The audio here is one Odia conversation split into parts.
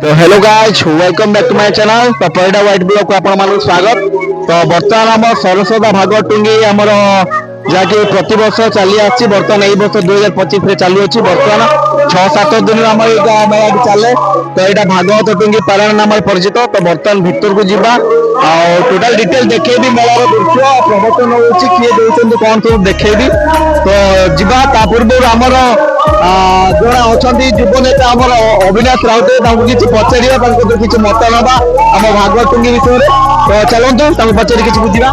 तो hello guys welcome back to my channel तो परिडा व्हाइट ब्लॉग को आपण मानक स्वागत। तो बर्तमान आम सरस्वता भागवत टुंगी आमर जहाँकि प्रति वर्ष चली आसी बर्तमान यही वर्ष 2025 चालू अच्छी बर्तमान 6-7 दिन आम मेला चले। तो यहाँ भागवत टुंगी पारायण नाम परिचित। तो बर्तमान भितर को जीवा टोटाल डिटेल देखेबी मेलार दृश्य प्रवर्तन होची किए दउछन कौन सब देखेबी। तो जीवा ता पूर्व आमर जड़े अच्छा युव नेता आम अविनाश राउत किसी पचार किसी मत ना आम भागवत टुंगी विषय में। तो चलतु पचार किसी बुझा।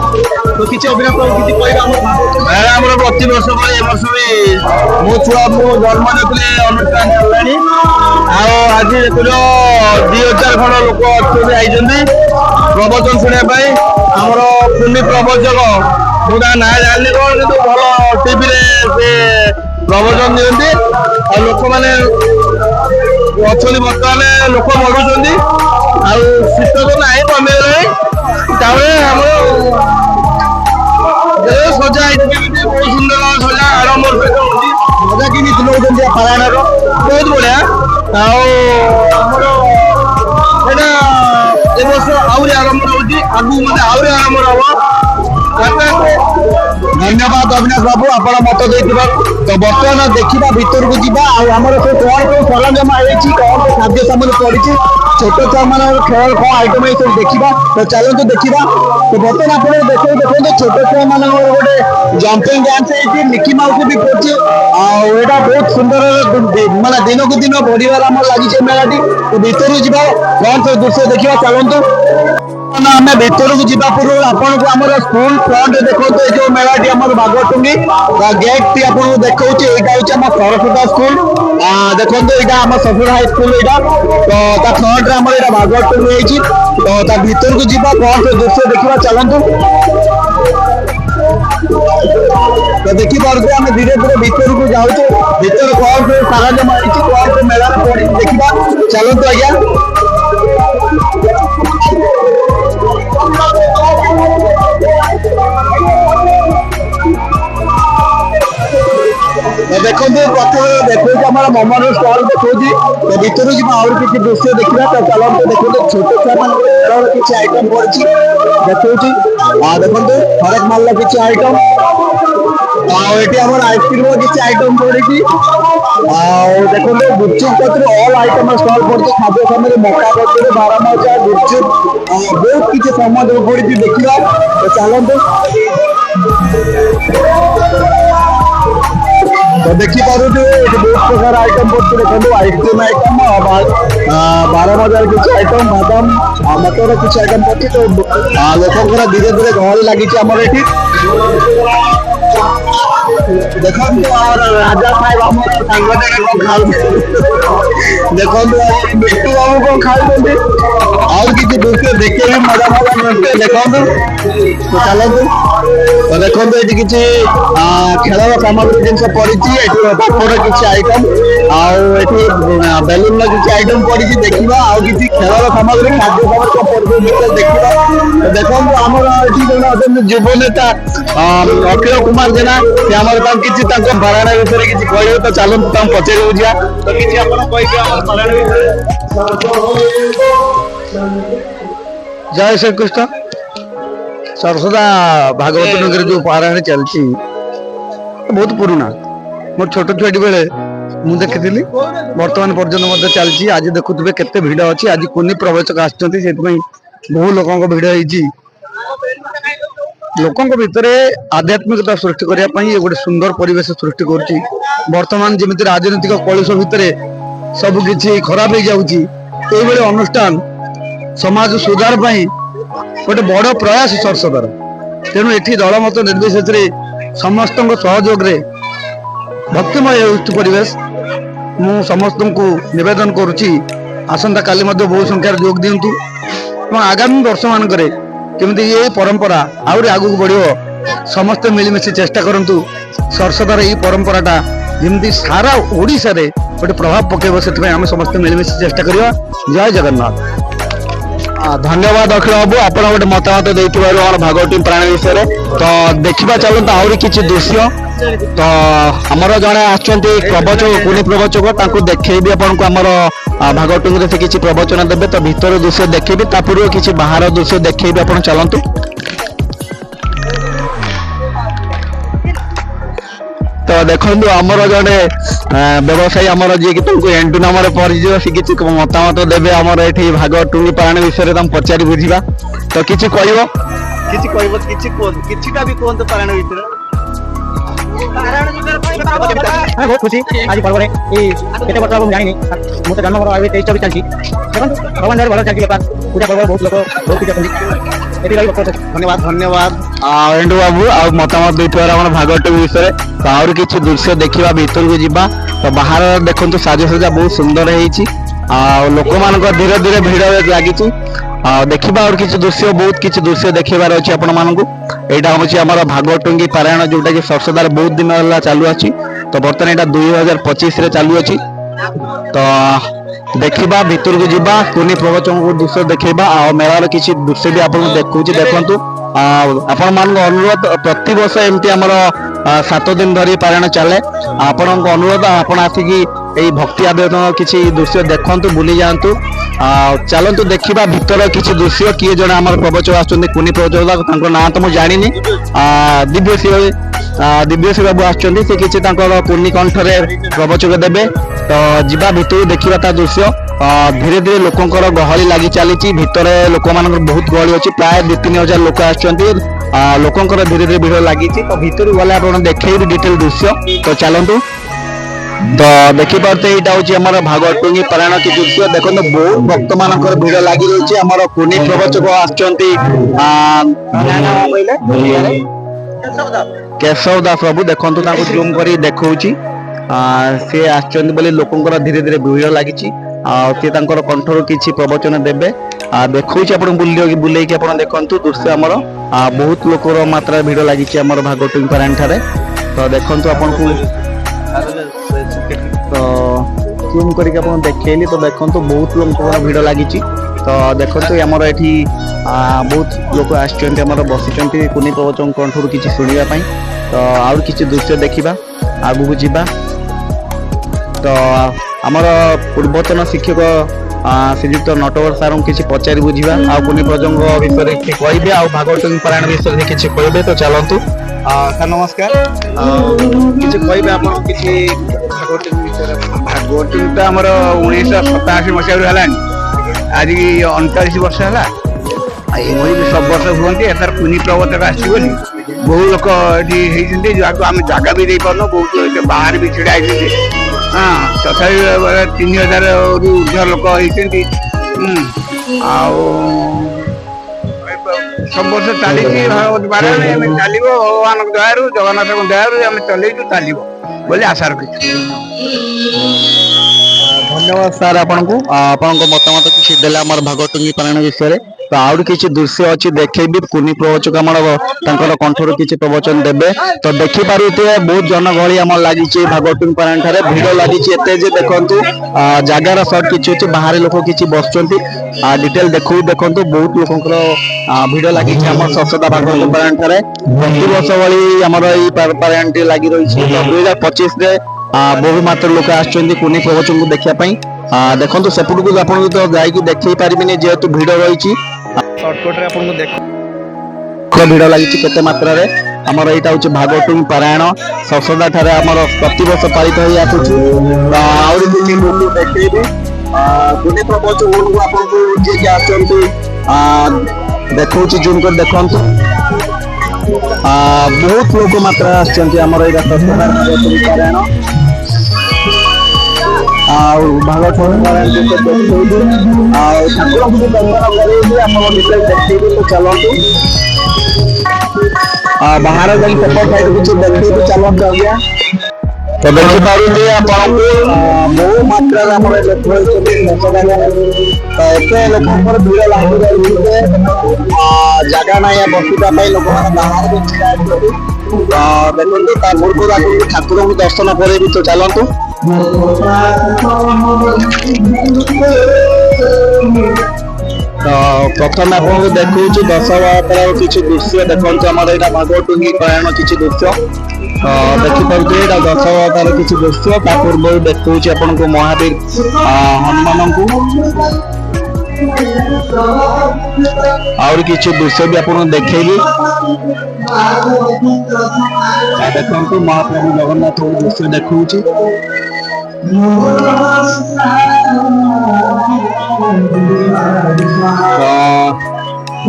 तो किसी अविनाश बाबू किसी कहना प्रति वर्ष वर्ष भी मो छुआ मो जन्म नहीं अनुष्ठान चलनी आज देख 2000 खंड लोक अच्छे प्रवचन शुणापी आमर पुनी प्रवचक मुझे ना जानी कौन कि भल टीवी से प्रवचन दिखती और लोक मैंने अच्छा बर्तमान लोक बढ़ुंट शीत तो ना कमे सजा बहुत सुंदर सजा आडम्बर सहित मजा कि पारायण बहुत बढ़िया वर्ष आहरी आरंभ होगी आहरी आरंभ हम। धन्यवाद अविनाश बाबू आपण मत दे। तो बर्तमान देखा भीतर को जीवा आमर से कौन कौन सरंजाम आई कौन कौन खाद्य सामग्री पड़ी छोट छुआ मान खेल कौन आइटम ये सब देखा। तो चलते देखा। तो बर्तमान आप देखते छोट छुआ मान गोटे जंपिंग डांस है मिकी माउस भी पड़े आटा बहुत सुंदर माने दिन को दिन बढ़िया लगी मेलाटी। तो भीतर जा कौन सब दृश्य देखा चलतु आम भीतर को जीवा पूर्व आपन को आम स्कूल फ्रंट देखते जो मेलाटी आम भागवत टुंगी गेट टी आपको देखा यहाँ हूँ आम सरस्वता स्कूल देखते यहाँ आम सफुर हाई स्कूल यहाँ। तो फ्रंट में आम यहाँ भागवत टुंगी तो भीतर को जीवा कौन से दृश्य देखा चलतु। तो देखिए आम धीरे धीरे भीतर को जाऊँ भीतर कौन से सरंजाम आई कौन से मेला पड़ी देखा चलतु आज्ञा। देखो प्रथम देखो मोमन स्टल देखो तो भीतर जी आउर किसी दृश्य देखा। तो चलते देखो छोट छुआ मान खेल किसी आइटम पड़ी देखो देखो हरेक माल किसी आइटम ये आम आइसक्रीम किसी आइटम पड़ी देखो गुपचुप पत्र ऑल आइटम स्टल पड़ी खाद्य सामग्री मका पत्र बारमजा गुपचुप बहुत किसी सामग्री पड़ी देखा। तो चलते तो देखी पारे बहुत प्रकार आइटम पड़े देखो आइसक्रीम आइटम 12,000 किसी आइटम बादाम मटर किसी आइटम पड़े। तो लोक धीरे धीरे गहली लगी ये देखो राजा साहेब आम देखो बिट्टू बाबू कौन खाई और किसी दृश्य देखे भी मजा मजा मिलते देखो। तो चलते तो देखो ये किसी खेल सामग्री जिन पड़ी पापड़ किसी आइटम बेलून किसी आइटम पड़ी देखा किसी खेल सामग्री खाद्य सामग्री देखा। देखो आम युव नेता अखिल कुमार जेना किसी पारायण विषय किसी कहे। तो चलते पचार बुझा। तो किसी पारायण जय श्री कृष्ण सरस्वता भागवत टुंगी जो पारायण चलती बहुत पुराना मोर छोट छुआटी बेले मुझे देखी बर्तमान पर्यटन चलती। आज देखुवे केते भिड़ अच्छी आज कुनी प्रवचक आसुँच बहु लोक भिड़ होती लोकों भितर आध्यात्मिकता सृष्टि करने गोटे सुंदर परिवेश सृष्टि कर। बर्तमान जमी राजनीतिक कलुष भितर सबकि खराब हो जाऊँगी अनुष्ठान समाज सुधार गोटे बड़ प्रयास सरस्वतार। तेणु ये दलमत निर्विशेष समस्त सहयोग भक्तिमय परिवेश मु समस्त को निवेदन करुच्ची आसंता काली बहु संख्यार जोग दिंतु आगामी वर्ष मानक केमती ये परंपरा आहरी आगू बढ़ो समस्ते मिलमिशि चेष्टा करंतु सरस्वतार ये परंपराटा जमी सारा ओडिशा रे गोटे प्रभाव पकेब से आम समस्ते मिलमिशि चेष्टा करिया। जय जगन्नाथ। धन्यवाद अखिल बाबू आप गोटे मतामत भागवत प्राण विषय। तो देखा चलता आहरी किसी दृश्य ତ ଆମର ଜଣେ ଆସୁଛନ୍ତି ପ୍ରବଚକ କୁନି ପ୍ରବଚକ ତାଙ୍କୁ ଦେଖେଇବି ଆପଣଙ୍କୁ ଆମର ଭାଗଟୁଙ୍ଗିରେ ସେ କିଛି ପ୍ରବଚନ ଦେବେ ତ ଭିତର ଦୃଶ୍ୟ ଦେଖେଇବି ତା ପୂର୍ବରୁ କିଛି ବାହାର ଦୃଶ୍ୟ ଦେଖେଇବି ଆପଣ ଚାଲନ୍ତୁ। ତ ଦେଖନ୍ତୁ ଆମର ଜଣେ ବ୍ୟବସାୟୀ ଆମର ଯିଏକି ତାଙ୍କୁ ଏଣ୍ଡୁ ନାମରେ ପରିଚିତ ସେ କିଛି ମତାମତ ଦେବେ ଆମର ଏଠି ଭାଗଟୁଙ୍ଗି ପାରାୟଣ ବିଷୟରେ ତାଙ୍କୁ ପଚାରି ବୁଝିବା। ତ କିଛି କହିବ କିଛିଟା ବି କୁହନ୍ତୁ ପାରାୟଣ ବିଷୟରେ। ବହୁତ ଖୁସି ଆଜି ପର୍ବରେ ଏଇ କେତେ ବର୍ଷ ହବ ମୁଁ ଜାଣିନି ମୁଁ ତ ଜନ୍ମ ମୋର ଏବେ 23-24 ଚାଲିଛି ଦେଖନ୍ତୁ ଭଗବାନ ଦୟାରୁ ଭଲ ଚାଲିଛି ବେପାର ପୂଜା ପର୍ବ ବହୁତ ଲୋକ ବହୁତ କିଛି ଅଛନ୍ତି ଏଥିପାଇଁ ଧନ୍ୟବାଦ ଏଣ୍ଡୁ ବାବୁ ଆଉ ମତାମତ ଦେଇଥିବାର ଆମର ଭାଗଟୁଙ୍ଗି ବିଷୟରେ। ତ ଆହୁରି କିଛି ଦୃଶ୍ୟ ଦେଖିବା ଭିତରକୁ ଯିବା। ତ ବାହାର ଦେଖନ୍ତୁ ସାଜସଜ୍ଜା ବହୁତ ସୁନ୍ଦର ହେଇଛି ଆଉ ଲୋକମାନଙ୍କ ଧୀରେ ଧୀରେ ଭିଡ଼ ଲାଗିଛି ଆଉ ଦେଖିବା ଆହୁରି କିଛି ଦୃଶ୍ୟ ବହୁତ କିଛି ଦୃଶ୍ୟ ଦେଖିବାର ଅଛି ଆପଣମାନଙ୍କୁ। ଏଇଟା ହଉଛି ଆମର ଭାଗଟୁଙ୍ଗି ପାରାୟଣ ଯୋଉଟା କି ସରସଦାରେ ବହୁତ ଦିନ ହେଲା ଚାଲୁଅଛି। ତ ବର୍ତ୍ତମାନ ଏଇଟା 2025ରେ ଚାଲୁଅଛି। ତ ଦେଖିବା ଭିତରକୁ ଯିବା କୁନି ପ୍ରବଚନକୁ ଦୃଶ୍ୟ ଦେଖେଇବା ଆଉ ମେଳାର କିଛି ଦୃଶ୍ୟ ବି ଆପଣଙ୍କୁ ଦେଖଉଛି ଦେଖନ୍ତୁ। ଆପଣମାନଙ୍କ ଅନୁରୋଧ ପ୍ରତିବର୍ଷ ଏମିତି ଆମର 7 ଦିନ ଧରି ପାରାୟଣ ଚାଲେ। ଆପଣଙ୍କ ଅନୁରୋଧ ଆପଣ ଆସିକି ଏଇ ଭକ୍ତି ଆବେଦନ କିଛି ଦୃଶ୍ୟ ଦେଖନ୍ତୁ ବୁଲି ଯାଆନ୍ତୁ। ଚାଲନ୍ତୁ ଦେଖିବା ଭିତର କିଛି ଦୃଶ୍ୟ। କିଏ ଜଣେ ଆମର ପ୍ରବଚକ ଆସୁଛନ୍ତି କୁନି ପ୍ରବଚକ ତାଙ୍କ ନାଁ ତ ମୁଁ ଜାଣିନି ଦିବ୍ୟଶ୍ରୀ ବାବୁ ଆସୁଛନ୍ତି ସେ କିଛି ତାଙ୍କର କୁନି କଣ୍ଠରେ ପ୍ରବଚକ ଦେବେ। ତ ଯିବା ଭିତରକୁ ଦେଖିବା ତା ଦୃଶ୍ୟ। ଧୀରେ ଧୀରେ ଲୋକଙ୍କର ଗହଳି ଲାଗି ଚାଲିଛି ଭିତରେ ଲୋକମାନଙ୍କର ବହୁତ ଗହଳି ଅଛି ପ୍ରାୟ 2-3 ହଜାର ଲୋକ ଆସୁଛନ୍ତି ଲୋକଙ୍କର ଧୀରେ ଧୀରେ ଭିଡ଼ ଲାଗିଛି। ତ ଭିତରକୁ ଗଲେ ଆପଣ ଦେଖେଇବି ଡିଟେଲ ଦୃଶ୍ୟ। ତ ଚାଲନ୍ତୁ। ତ ଦେଖିପାରୁଥିବେ ଏଇଟା ହଉଛି ଆମର ଭାଗଟୁଙ୍ଗି ପାରାୟଣ କିଛି ଦୃଶ୍ୟ ଦେଖନ୍ତୁ ବହୁତ ଭକ୍ତ ମାନଙ୍କର ଭିଡ଼ ଲାଗି ରହିଛି। ଆମର କୁନି ପ୍ରବଚକ ଆସୁଛନ୍ତି କେଶବ ଦାସ ବାବୁ ଦେଖନ୍ତୁ ତାଙ୍କୁ ଜୁମ୍ କରି ଦେଖଉଛି ସିଏ ଆସିଛନ୍ତି ବୋଲି ଲୋକଙ୍କର ଧୀରେ ଧୀରେ ଭିଡ଼ ଲାଗିଛି ଆଉ ସିଏ ତାଙ୍କର କଣ୍ଠରୁ କିଛି ପ୍ରବଚନ ଦେବେ। ଦେଖଉଛି ଆପଣ ବୁଲେଇକି ଆପଣ ଦେଖନ୍ତୁ ଦୃଶ୍ୟ ଆମର ବହୁତ ଲୋକର ମାତ୍ରାରେ ଭିଡ଼ ଲାଗିଛି ଆମର ଭାଗଟୁଙ୍ଗି ପାରାୟଣ ଠାରେ। ତ ଦେଖନ୍ତୁ ଆପଣଙ୍କୁ ତ ଜୁମ୍ କରିକି ଆପଣ ଦେଖେଇଲି ତ ଦେଖନ୍ତୁ ବହୁତ ଲୋକଙ୍କର ଭିଡ଼ ଲାଗିଛି। ତ ଦେଖନ୍ତୁ ଆମର ଏଠି ବହୁତ ଲୋକ ଆସିଛନ୍ତି ଆମର ବସିଛନ୍ତି କୁନି ପ୍ରବଚକ କଣ୍ଠରୁ କିଛି ଶୁଣିବା ପାଇଁ। ତ ଆହୁରି କିଛି ଦୃଶ୍ୟ ଦେଖିବା ଆଗକୁ ଯିବା। ତ ଆମର ପୂର୍ବତନ ଶିକ୍ଷକ ଶ୍ରୀଯୁକ୍ତ ନଟବର ସାରଙ୍କୁ କିଛି ପଚାରି ବୁଝିବା ଆଉ କୁନି ପ୍ରବଚକ ବିଷୟରେ କିଛି କହିବେ ଆଉ ଭାଗଟୁଙ୍ଗି ପାରାୟଣ ବିଷୟରେ କିଛି କହିବେ। ତ ଚାଲନ୍ତୁ ସାର୍ ନମସ୍କାର କିଛି କହିବେ ଆପଣ କିଛି ଭାଗଟୁଙ୍ଗି ବିଷୟରେ। ଭାଗବତ ତ ଆମର 1987 ମସିହାରୁ ହେଲାଣି ଆଜିକି 39 ବର୍ଷ ହେଲା। ଏଭଳି ସବୁ ବର୍ଷ ହୁଅନ୍ତି ଏଥର କୁନି ପ୍ରବଚକ ଆସିଛି ବୋଲି ବହୁ ଲୋକ ଏଠି ହେଇଛନ୍ତି ଯାହାକୁ ଆମେ ଜାଗା ବି ଦେଇପାରୁନୁ ବହୁତ ବାହାରେ ବି ଛିଡ଼ା ହେଇଛନ୍ତି। ତଥାପି 3000ରୁ ଉର୍ଦ୍ଧ୍ୱ ଲୋକ ହେଇଛନ୍ତି। ଆଉ ସବୁ ବର୍ଷ ଚାଲିଛି ଭାଗବତ ପାରାୟଣ ଆମେ ଚାଲିବ ଭଗବାନଙ୍କ ଦୟାରୁ ଜଗନ୍ନାଥଙ୍କ ଦୟାରୁ ଆମେ ଚଲେଇଛୁ ଚାଲିବ ବୋଲି ଆଶା ରଖିଛୁ। ଧନ୍ୟବାଦ ସାର୍ ଆପଣଙ୍କୁ ଆପଣଙ୍କ ମତାମତ କିଛି ଦେଲେ ଆମର ଭାଗଟୁଙ୍ଗି ପାରାୟଣ ବିଷୟରେ। ତ ଆହୁରି କିଛି ଦୃଶ୍ୟ ଅଛି ଦେଖେଇବି କୁନି ପ୍ରବଚକ ଆମର ତାଙ୍କର କଣ୍ଠରୁ କିଛି ପ୍ରବଚନ ଦେବେ। ତ ଦେଖିପାରୁଥିବେ ବହୁତ ଜନଗହଳି ଆମର ଲାଗିଛି ଭାଗଟୁଙ୍ଗି ପାରାୟଣ ଠାରେ ଭିଡ଼ ଲାଗିଛି ଏତେ ଯେ ଦେଖନ୍ତୁ ଜାଗାର ସର୍ଟ କିଛି ଅଛି ବାହାରେ ଲୋକ କିଛି ବସୁଛନ୍ତି ଡିଟେଲ ଦେଖନ୍ତୁ ବହୁତ ଲୋକଙ୍କର ଭିଡ଼ ଲାଗିଛି ଆମର ସରସଦା ଭାଗବତ ପାରାୟଣ ଠାରେ ପ୍ରତିବର୍ଷ ଭଳି ଆମର ଏଇ ପାରାୟଣଟି ଲାଗି ରହିଛି। 2025ରେ ବହୁ ମାତ୍ରାରେ ଲୋକ ଆସୁଛନ୍ତି କୁନି ପ୍ରବଚକଙ୍କୁ ଦେଖିବା ପାଇଁ। ଦେଖନ୍ତୁ ସେପଟକୁ ଆପଣଙ୍କୁ ତ ଯାଇକି ଦେଖେଇ ପାରିବିନି ଯେହେତୁ ଭିଡ଼ ରହିଛି। ସର୍ଟକଟରେ ଆପଣଙ୍କୁ ଭିଡ଼ ଲାଗିଛି କେତେ ମାତ୍ରାରେ। ଆମର ଏଇଟା ହଉଛି ଭାଗଟୁଙ୍ଗି ପାରାୟଣ ସରସଦା ଠାରେ ଆମର ପ୍ରତିବର୍ଷ ପାଳିତ ହେଇ ଆସୁଛି। ଆହୁରି କିଛି ଦେଖେଇବି କୁନି ପ୍ରବଚକଙ୍କୁ ଆପଣଙ୍କୁ ଯିଏକି ଆସୁଛନ୍ତି ଦେଖଉଛି ଜୁମ୍ କରି ଦେଖନ୍ତୁ ବହୁତ ଲୋକ ମାତ୍ରାରେ ଆସିଛନ୍ତି ଆମର ଏଇଟା ସରସଦା ଭାଗଟୁଙ୍ଗି ପାରାୟଣ ଆଉ ଭାଗଟୁଙ୍ଗି ପାରାୟଣ ଦେଖେଇବି ଆଉ ଠାକୁରଙ୍କୁ ବି ଦର୍ଶନ କରେଇବି ଆପଣ ଡିଟେଲ ଦେଖେଇବି। ତ ଚାଲନ୍ତୁ ବାହାର ଯାଇ ସେପଟ ସାଇଡ୍ କିଛି ଦେଖେଇବି ଚାଲନ୍ତୁ ଆଜ୍ଞା। ତ ଦେଖିପାରୁଥିବେ ଆପଣଙ୍କୁ ବହୁ ମାତ୍ରାରେ ଆମର ଲୋକ ହେଇଛନ୍ତି ତ ଏତେ ଲୋକଙ୍କର ଭିଡ଼ ଲାଗି ରହିଛି ଯେ ଜାଗା ନାହିଁ ବସିବା ପାଇଁ ଲୋକମାନେ ବାହାରେ ଛିଡ଼ା ହେଇଛନ୍ତି। ଦେଖନ୍ତୁ ତା ପୂର୍ବରୁ ଆପଣଙ୍କୁ ଠାକୁରଙ୍କୁ ଦର୍ଶନ କରେଇବି। ତ ଚାଲନ୍ତୁ ତ ପ୍ରଥମେ ଆପଣଙ୍କୁ ଦେଖଉଛି ଦଶହରାର କିଛି ଦୃଶ୍ୟ ଦେଖନ୍ତୁ ଆମର ଏଇଟା ଭାଗବତୁଙ୍ଗୀ ପ୍ରୟାଣ କିଛି ଦୃଶ୍ୟ ଦେଖିପାରୁଥିବେ ଏଇଟା ଦଶହରାର କିଛି ଦୃଶ୍ୟ ତା ପୂର୍ବରୁ ଦେଖଉଛି ଆପଣଙ୍କୁ ମହାବୀର ହନୁମାନଙ୍କୁ ଆହୁରି କିଛି ଦୃଶ୍ୟ ବି ଆପଣଙ୍କୁ ଦେଖେଇବି ଦେଖନ୍ତୁ ମହାପ୍ରଭୁ ଜଗନ୍ନାଥଙ୍କ ଦୃଶ୍ୟ ଦେଖଉଛି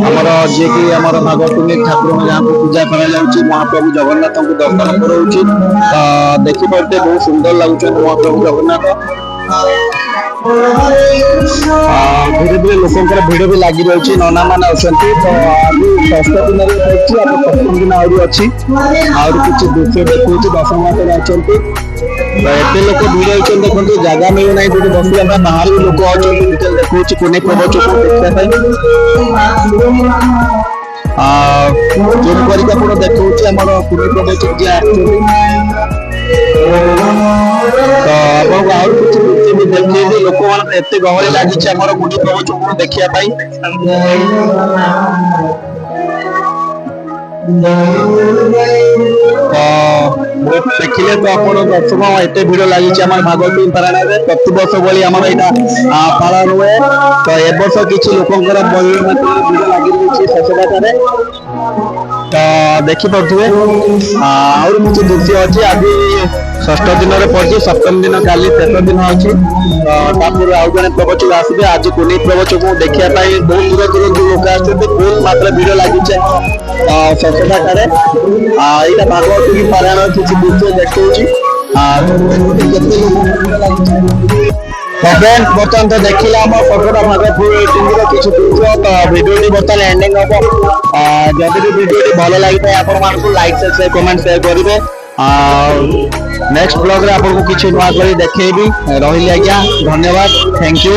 ଆମର ଯିଏକି ଆମର ଭାଗବତୁଙ୍ଗୀ ଠାକୁରଙ୍କ ଯାହାକୁ ପୂଜା କରାଯାଉଛି ମହାପ୍ରଭୁ ଜଗନ୍ନାଥଙ୍କୁ ଦର୍ଶନ କରାଉଛି ଦେଖିପାରୁଥିବେ ବହୁତ ସୁନ୍ଦର ଲାଗୁଛନ୍ତି ମହାପ୍ରଭୁ ଜଗନ୍ନାଥ ଧୀରେ ଧୀରେ ଲୋକଙ୍କର ଭିଡ ବି ଲାଗି ରହିଛି ନନା ମାନେ ଅଛନ୍ତି ତ ଆଜି ଷଷ୍ଠ ଦିନରେ ରହିଛି ଆଉ ସପ୍ତମ ଦିନ ଆହୁରି ଅଛି ଆହୁରି କିଛି ଦୃଶ୍ୟ ଦେଖଉଛି ଦଶମାସରେ ଅଛନ୍ତି ତ ଏତେ ଲୋକ ଭିଡ ହେଇଛନ୍ତି ଦେଖନ୍ତୁ ଜାଗା ମିଳୁନାହିଁ ଯୋଉଠି ବସିବା ପାଇଁ ବାହାରୁ ଲୋକ ଅଛନ୍ତି ଭିତରେ ଦେଖଉଛି କୁନି ପ୍ରବଚକୁ ଦେଖିବା ପାଇଁ ଯୋଉ କରିକି ଆପଣ ଦେଖଉଛି ଆମର କୁନି ପ୍ରବଚକ ଯିଏ ଆସିଛନ୍ତି ତ ଆପଣଙ୍କୁ ଆହୁରି କିଛି ଦୃଶ୍ୟ ବି ଦେଖେଇବି ଲୋକମାନେ ଏତେ ଗହଳି ଲାଗିଛି ଆମର କୁନି ପ୍ରବଚକକୁ ଦେଖିବା ପାଇଁ ଦେଖିଲେ ତ ଆପଣ ଦର୍ଶକ ଏତେ ଭିଡ ଲାଗିଛି ଆମର ଭାଗବତୀ ପାରାୟଣରେ ପ୍ରତିବର୍ଷ ଭଳି ଆମର ଏଇଟା ପାଳନ ହୁଏ ତ ଏ ବର୍ଷ କିଛି ଲୋକଙ୍କର ଭିଡ ଲାଗି ରହିଛି ଶେଷଟାରେ ତ ଦେଖିପାରୁଥିବେ ଆହୁରି କିଛି ଦୃଶ୍ୟ ଅଛି ଆଜି ଷଷ୍ଠ ଦିନରେ ପଡିଛି ସପ୍ତମ ଦିନ କାଲି ଶେଷ ଦିନ ଅଛି ତାପରେ ଆଉ ଜଣେ ପ୍ରବଚକ ଆସିବେ ଆଜି କୁନି ପ୍ରବଚକକୁ ଦେଖିବା ପାଇଁ ବହୁତ ଦୂର ଦୂରରୁ ଲୋକ ଆସୁଛନ୍ତି ବହୁତ ମାତ୍ରାରେ ଭିଡ ଲାଗିଛି ଶେଷଟାରେ ଏଇଟା ଭାଗବତୀ ପାରାୟଣ କିଛି ଦୃଶ୍ୟ ଦେଖଉଛି କେତେ ଲୋକ ଭିଡ ଲାଗିଛି ବର୍ତ୍ତମାନ ତ ଦେଖିଲେ ଆମ ସର୍ବଦା ଭାଗବତୀର କିଛି ଦୃଶ୍ୟ ତ ଭିଡିଓଟି ବର୍ତ୍ତମାନ ଏଣ୍ଡିଂ ହବ ଯଦି ବି ଭିଡିଓଟି ଭଲ ଲାଗିଥାଏ ଆପଣମାନଙ୍କୁ ଲାଇକ୍ ସେୟାର କମେଣ୍ଟ ସେୟାର କରିବେ ନେକ୍ସଟ ବ୍ଲଗରେ ଆପଣଙ୍କୁ କିଛି ନୂଆ କରି ଦେଖେଇବି ରହିଲି ଆଜ୍ଞା ଧନ୍ୟବାଦ ଥ୍ୟାଙ୍କ ୟୁ